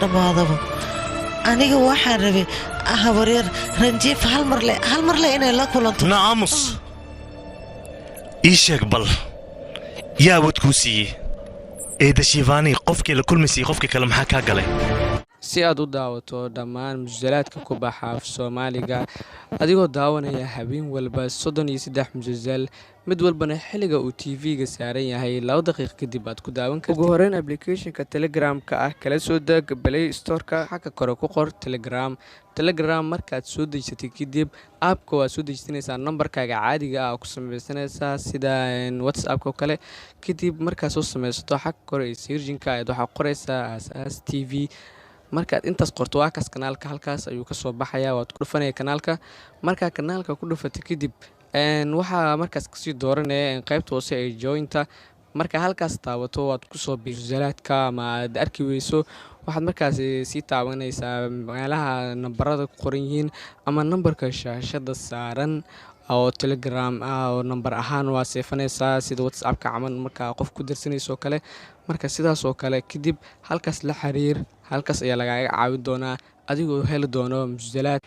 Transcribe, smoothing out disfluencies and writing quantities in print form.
dhamaadaba aniga waxaan rabay habaryar ranjiif hal mar le inay la kulanto naamus ii sheeg bal yaa wad kuu siiyey eeda shiifaani qofkii la kulmaysay qofkii kale maxaa kaa galay si aad u daawato dhammaan musalsalaadka ku baxa af Soomaaliga adigoo daawanaya habeen walba 33 musalsal mid walbana xilliga uu TV-ga saaran yahay 2 daqiiqo kadib aad ku daawan kartaa ugu horreyn application-ka Telegram-ka ah kala soo deg Play Store-ka xagga kore ku qor Telegram markaad soo dejisato kadib app-ka waa soo dejisanaysaa numberkaaga caadiga ah ku samaysanaysaa sida WhatsApp-ka kale kadib markaad soo samaysato xagga kore searching-ka aad waxa qoraysaa Asaas TV markaad intaas qorto waa kaas kanaalka halkaas ayuu ka soo baxayaa waad ku dhufanaya kanaalka marka kanaalka ku dhufato kadib waxa markaas kasii dooranaya qaybta hoose ee jointa marka halkaas taabato waad ku soo biirsalaadka ama aad arki weyso waxaad markaas sii taabanaysaa meelaha nambarada ku qoran yihiin ama nambarka shaashada saaran oo Telegram oo number ahaan waa seefanaysaa sida WhatsApp-ka camal marka qof ku dirsanayso kale marka sidaas oo kale kadib halkaas la xiriir halkaas ayaa lagaaga caawin doonaa adigoo heli doono musalsalaad